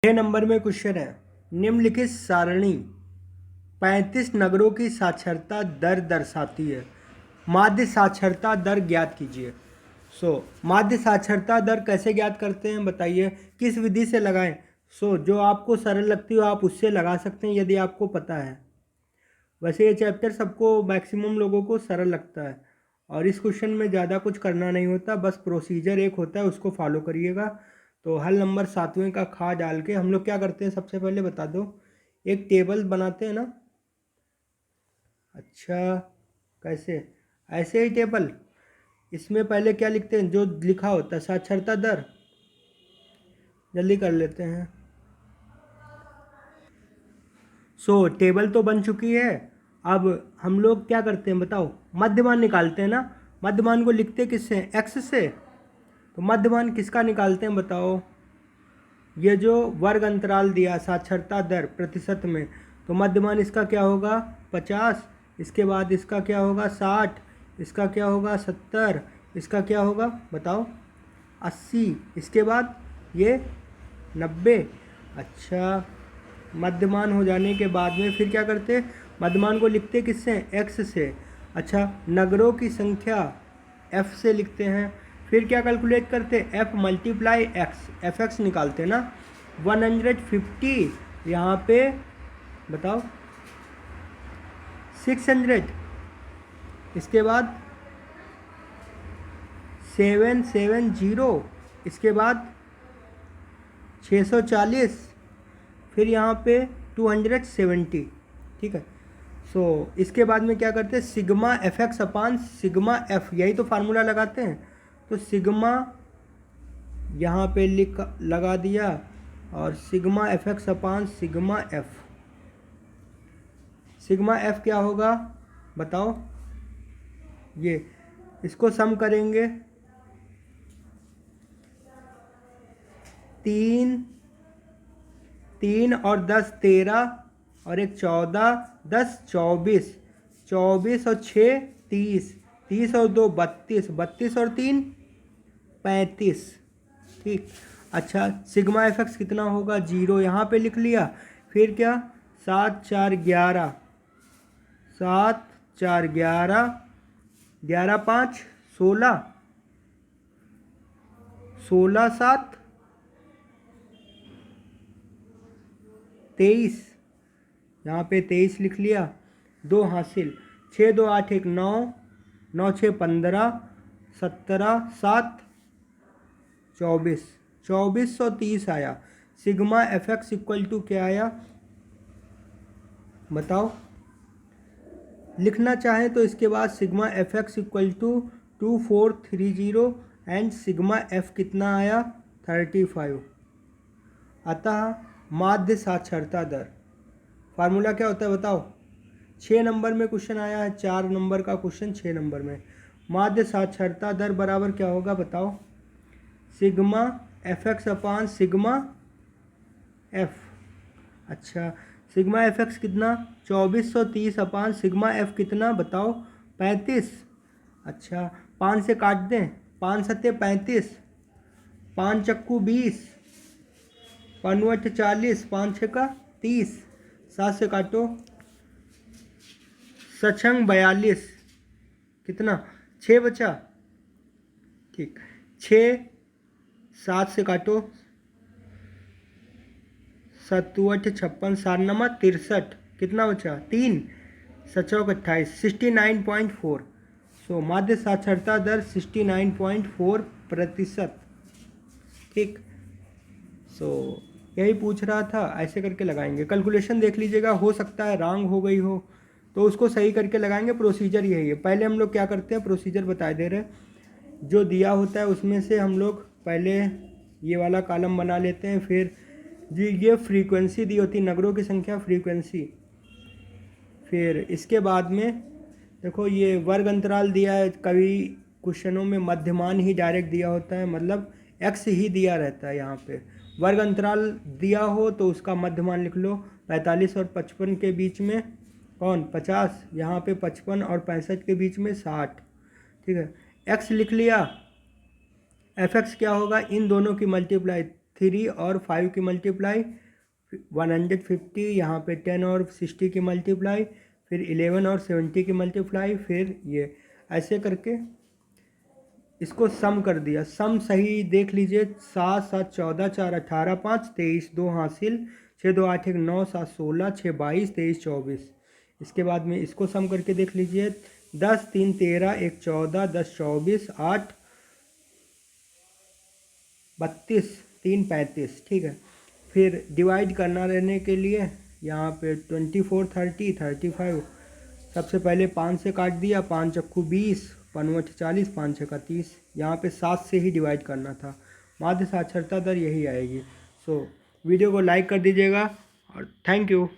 6 number में question है, निम्नलिखित सारणी 35 नगरों की साक्षरता दर दर्शाती है, माध्य साक्षरता दर ज्ञात कीजिए। माध्य साक्षरता दर कैसे ज्ञात करते हैं बताइए, किस विधि से लगाएं। जो आपको सरल लगती हो आप उससे लगा सकते हैं यदि आपको पता है। वैसे ये चैप्टर सबको मैक्सिमम लोगों को सरल लगता है और इस क्वेश्चन में ज़्यादा कुछ करना नहीं होता, बस प्रोसीजर एक होता है उसको फॉलो करिएगा। तो हल नंबर 7वें का खा डाल के हम लोग क्या करते हैं, सबसे पहले बता दो, एक टेबल बनाते हैं ना। अच्छा, कैसे? ऐसे ही टेबल, इसमें पहले क्या लिखते हैं, जो लिखा होता है साक्षरता दर। जल्दी कर लेते हैं। टेबल तो बन चुकी है। अब हम लोग क्या करते हैं बताओ, मध्यमान निकालते हैं ना। मध्यमान को लिखते किससे, एक्स से। तो मध्यमान किसका निकालते हैं बताओ, ये जो वर्ग अंतराल दिया साक्षरता दर प्रतिशत में, तो मध्यमान इसका क्या होगा 50, इसके बाद इसका क्या होगा 60, इसका क्या होगा 70, इसका क्या होगा बताओ 80, इसके बाद ये 90। अच्छा, मध्यमान हो जाने के बाद में फिर क्या करते, मध्यमान को लिखते किससे, एक्स से। अच्छा, नगरों की संख्या एफ से लिखते हैं। फिर क्या कैलकुलेट करते, F multiply x, F x निकालते ना। 150 यहाँ पे बताओ 600, इसके बाद 770, इसके बाद 640, फिर यहाँ पे 270। ठीक है। इसके बाद में क्या करते हैं, सिग्मा एफ एक्स अपान सिग्मा एफ, यही तो फार्मूला लगाते हैं। तो सिग्मा यहाँ पे लगा दिया और सिग्मा एफ एक्स अपान सिग्मा एफ। सिग्मा एफ क्या होगा बताओ, ये इसको सम करेंगे, 3 और 10 13 और एक 14, 10 24, 24 और 6 30, 30 और 2 32, 32 और 3 35। ठीक। अच्छा, सिग्मा एफ एक्स कितना होगा 0, यहाँ पे लिख लिया। फिर क्या 7 4 11, 7 4 11, 11 5 16, 16 7 23, यहाँ पे 23 लिख लिया, 2 हासिल, 6 2 8 1 9, 9 6 15, 17 7 24, 2430 आया। Sigma F X equal to क्या आया बताओ। लिखना चाहें तो इसके बाद sigma F X equal to 2430 and sigma F कितना आया 35। अतः माध्य साक्षरता दर, फार्मूला क्या होता है बताओ। 6 नंबर में क्वेश्चन आया है, 4 नंबर का क्वेश्चन 6 नंबर में। माध्य साक्षरता दर बराबर क्या होगा बताओ, सिग्मा एफ एक्स अपान सिग्मा एफ। अच्छा, सिग्मा एफ एक्स कितना 2430 अपान सिग्मा एफ कितना बताओ 35। अच्छा, 5 से काट दें, 5 सत्ते 35, 5 चक्कू 20, 5 8 40, 5 6 का 30, 7 से काटो, सछंग 42, कितना 6 बचा। ठीक, 6 7 से काटो, 7 8 56, 7 नमा 63, कितना बचा 3, 7 28, 69.4। माध्य साक्षरता दर 69.4%। ठीक। यही पूछ रहा था, ऐसे करके लगाएंगे। कैलकुलेशन देख लीजिएगा, हो सकता है रॉन्ग हो गई हो तो उसको सही करके लगाएंगे। प्रोसीजर यही है। पहले हम लोग क्या करते हैं, प्रोसीजर बता दे रहे, जो दिया होता है उसमें से हम लोग पहले ये वाला कॉलम बना लेते हैं। फिर जी ये फ्रीक्वेंसी दी होती है, नगरों की संख्या फ्रीक्वेंसी। फिर इसके बाद में देखो ये वर्ग अंतराल दिया है, कभी क्वेश्चनों में मध्यमान ही डायरेक्ट दिया होता है, मतलब एक्स ही दिया रहता है। यहाँ पे वर्ग अंतराल दिया हो तो उसका मध्यमान लिख लो। 45 और 55 के बीच में कौन 50, यहाँ पे 55 और 65 के बीच में 60। ठीक है, एक्स लिख लिया। एफ एक्स क्या होगा, इन दोनों की मल्टीप्लाई 3 और 5 की मल्टीप्लाई, 150, यहाँ पे 10 और 60 की मल्टीप्लाई, फिर 11 और 70 की मल्टीप्लाई, फिर ये ऐसे करके इसको सम कर दिया। सम सही देख लीजिए, 7 7 14, 4 18, 5 23, 2 हासिल, 6 2 8 1 9, 7 16, 6 22, 23 24। इसके बाद में इसको सम करके देख लीजिए, 10 3 13, 1 14, 10 24, 8 32, 3 35। ठीक है, फिर डिवाइड करना रहने के लिए यहाँ पे 24 30 35, सबसे पहले 5 से काट दिया, 5 चक्कू 20, 5 40, 5 छक्का 30। यहाँ पे 7 से ही डिवाइड करना था। माध्य साक्षरता दर यही आएगी। सो वीडियो को लाइक कर दीजिएगा और थैंक यू।